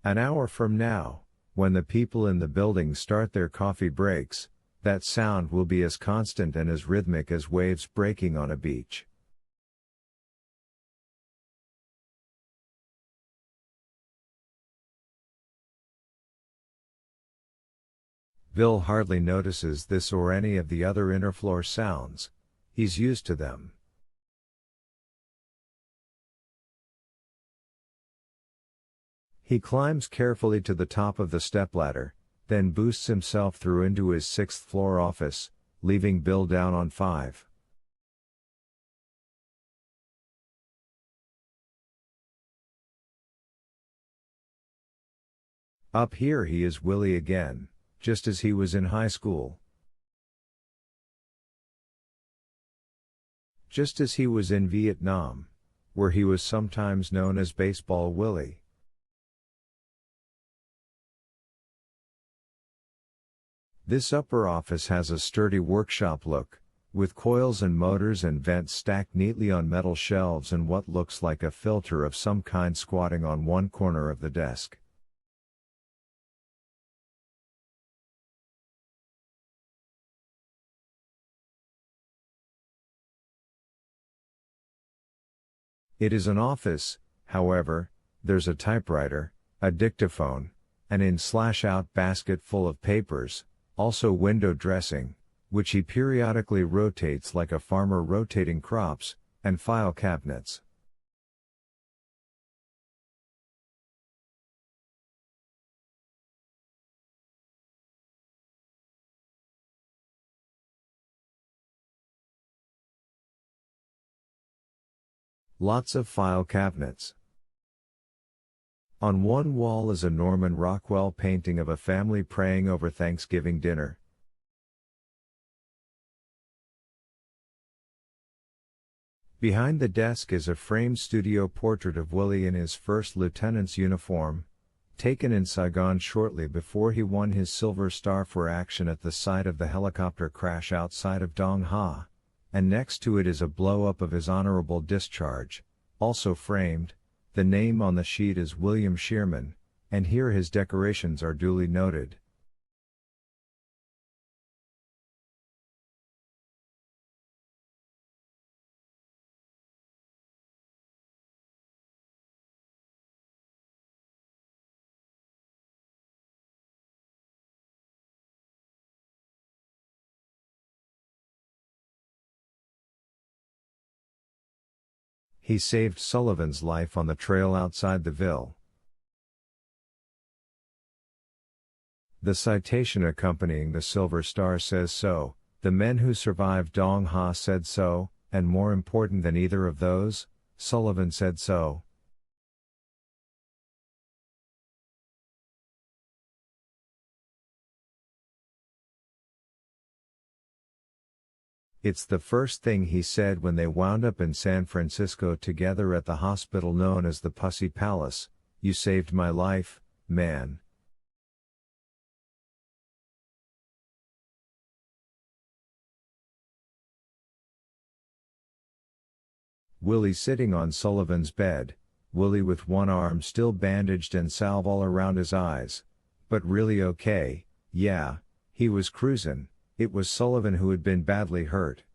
An hour from now, when the people in the building start their coffee breaks, that sound will be as constant and as rhythmic as waves breaking on a beach. Bill hardly notices this or any of the other interfloor sounds. He's used to them. He climbs carefully to the top of the stepladder, then boosts himself through into his sixth-floor office, leaving Bill down on 5. Up here he is Willie again, just as he was in high school. Just as he was in Vietnam, where he was sometimes known as Baseball Willie. This upper office has a sturdy workshop look, with coils and motors and vents stacked neatly on metal shelves and what looks like a filter of some kind squatting on one corner of the desk. It is an office, however. There's a typewriter, a dictaphone, an in/out basket full of papers, also window dressing, which he periodically rotates like a farmer rotating crops, and file cabinets. Lots of file cabinets. On one wall is a Norman Rockwell painting of a family praying over Thanksgiving dinner. Behind the desk is a framed studio portrait of Willie in his first lieutenant's uniform, taken in Saigon shortly before he won his Silver Star for action at the site of the helicopter crash outside of Dong Ha, and next to it is a blow-up of his honorable discharge, also framed. The name on the sheet is William Shearman, and here his decorations are duly noted. He saved Sullivan's life on the trail outside the Ville. The citation accompanying the Silver Star says so. The men who survived Dong Ha said so, and more important than either of those, Sullivan said so. It's the first thing he said when they wound up in San Francisco together at the hospital known as the Pussy Palace. "You saved my life, man." Willie sitting on Sullivan's bed, Willie with one arm still bandaged and salve all around his eyes. But really okay, yeah, he was cruisin'. It was Sullivan who had been badly hurt.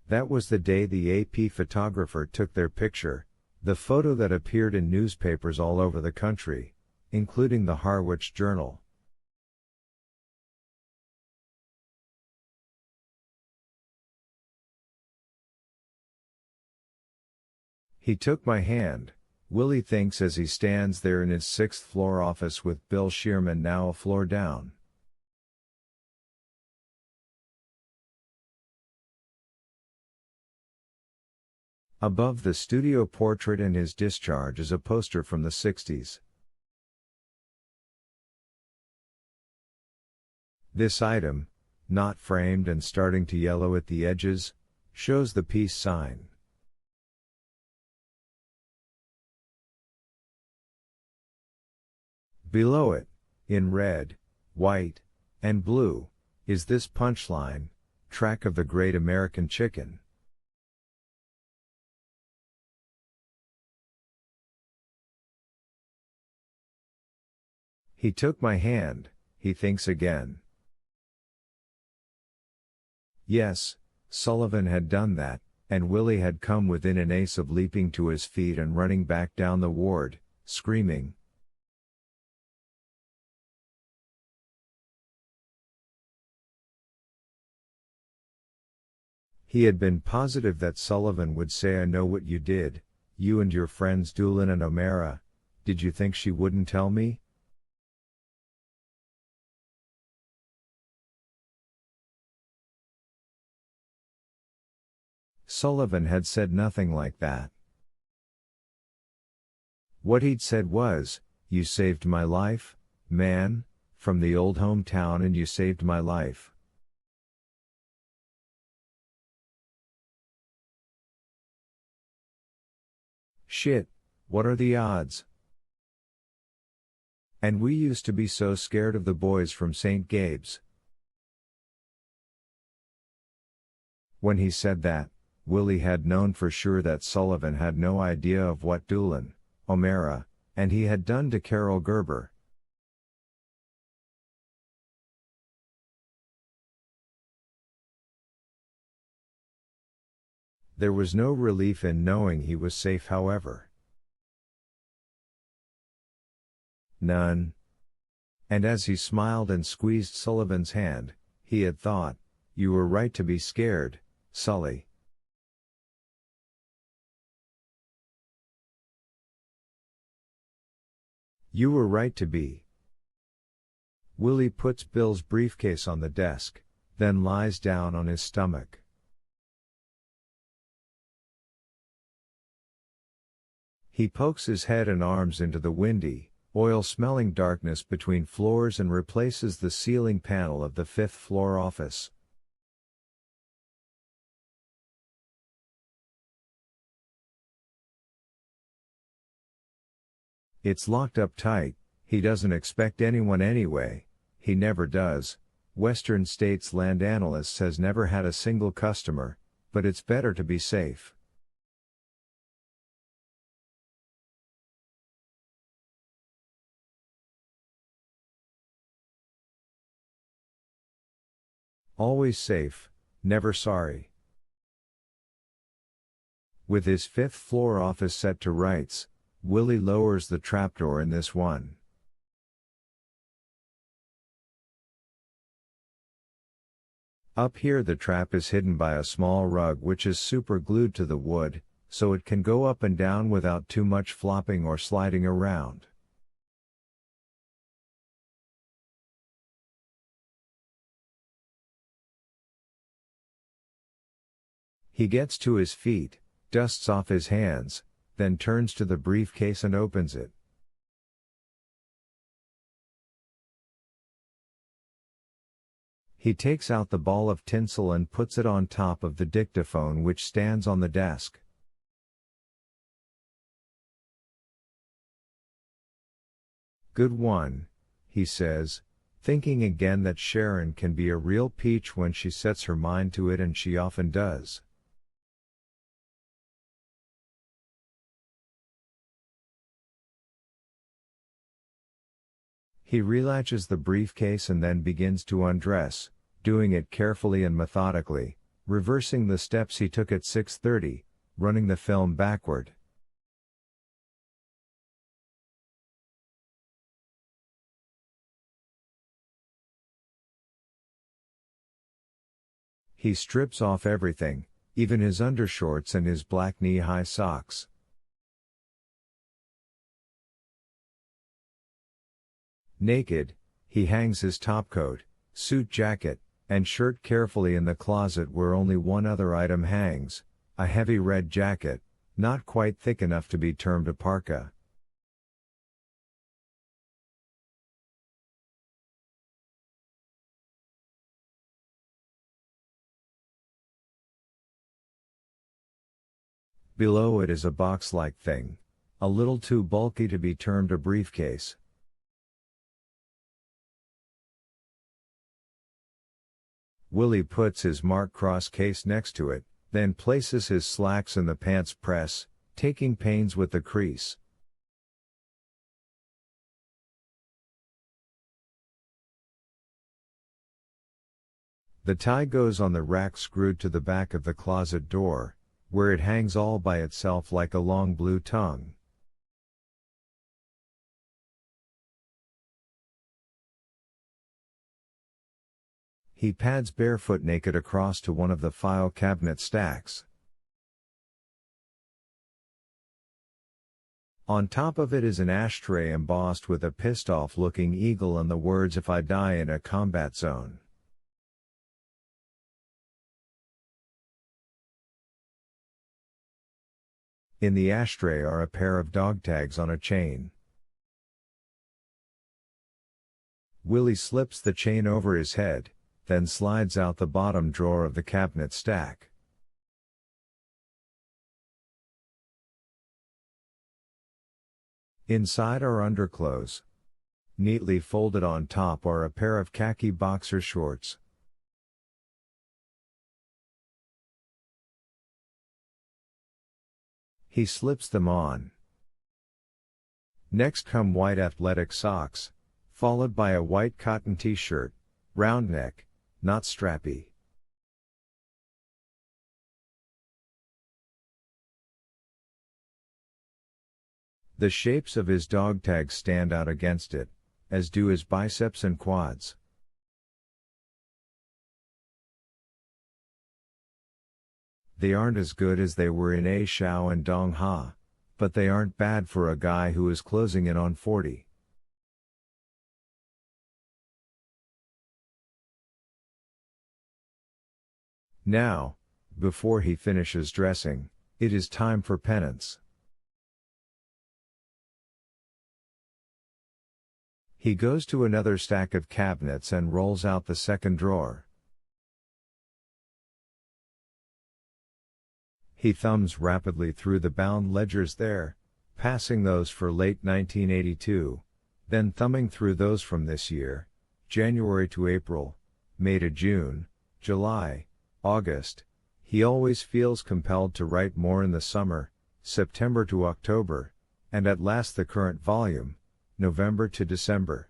That was the day the AP photographer took their picture, the photo that appeared in newspapers all over the country, including the Harwich Journal. He took my hand, Willie thinks as he stands there in his sixth-floor office with Bill Shearman now a floor down. Above the studio portrait and his discharge is a poster from the 60s. This item, not framed and starting to yellow at the edges, shows the peace sign. Below it, in red, white, And blue, is this punchline, track of the great American chicken. He took my hand, he thinks again. Yes, Sullivan had done that, and Willie had come within an ace of leaping to his feet and running back down the ward, screaming. He had been positive that Sullivan would say, "I know what you did, you and your friends Doolin and O'Mara. Did you think she wouldn't tell me?" Sullivan had said nothing like that. What he'd said was, "You saved my life, man, from the old hometown, and you saved my life." Shit, what are the odds? And we used to be so scared of the boys from St. Gabe's. When he said that, Willie had known for sure that Sullivan had no idea of what Doolin, O'Mara, and he had done to Carol Gerber. There was no relief in knowing he was safe, however. None. And as he smiled and squeezed Sullivan's hand, he had thought, "You were right to be scared, Sully." You were right to be. Willie puts Bill's briefcase on the desk, then lies down on his stomach. He pokes his head and arms into the windy, oil-smelling darkness between floors and replaces the ceiling panel of the fifth-floor office. It's locked up tight, he doesn't expect anyone anyway, he never does. Western States Land Analysts has never had a single customer, but it's better to be safe. Always safe, never sorry. With his fifth-floor office set to rights, Willie lowers the trapdoor in this one. Up here the trap is hidden by a small rug which is super glued to the wood, so it can go up and down without too much flopping or sliding around. He gets to his feet, dusts off his hands, then turns to the briefcase and opens it. He takes out the ball of tinsel and puts it on top of the dictaphone which stands on the desk. "Good one," he says, thinking again that Sharon can be a real peach when she sets her mind to it, and she often does. He relatches the briefcase and then begins to undress, doing it carefully and methodically, reversing the steps he took at 6:30, running the film backward. He strips off everything, even his undershorts and his black knee-high socks. Naked, he hangs his topcoat, suit jacket, and shirt carefully in the closet where only one other item hangs, a heavy red jacket, not quite thick enough to be termed a parka. Below it is a box-like thing, a little too bulky to be termed a briefcase. Willie puts his marked cross case next to it, then places his slacks in the pants press, taking pains with the crease. The tie goes on the rack screwed to the back of the closet door, where it hangs all by itself like a long blue tongue. He pads barefoot naked across to one of the file cabinet stacks. On top of it is an ashtray embossed with a pissed-off looking eagle and the words "If I die in a combat zone." In the ashtray are a pair of dog tags on a chain. Willie slips the chain over his head, then slides out the bottom drawer of the cabinet stack. Inside are underclothes. Neatly folded on top are a pair of khaki boxer shorts. He slips them on. Next come white athletic socks, followed by a white cotton t-shirt, round neck, not strappy. The shapes of his dog tags stand out against it, as do his biceps and quads. They aren't as good as they were in A Shao and Dong Ha, but they aren't bad for a guy who is closing in on 40. Now, before he finishes dressing, it is time for penance. He goes to another stack of cabinets and rolls out the second drawer. He thumbs rapidly through the bound ledgers there, passing those for late 1982, then thumbing through those from this year, January to April, May to June, July, August. He always feels compelled to write more in the summer, September to October, and at last the current volume, November to December.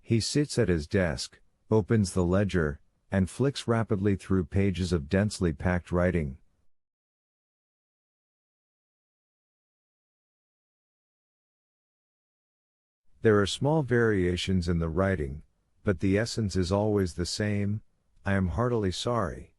He sits at his desk, opens the ledger, and flicks rapidly through pages of densely packed writing. There are small variations in the writing, but the essence is always the same: I am heartily sorry.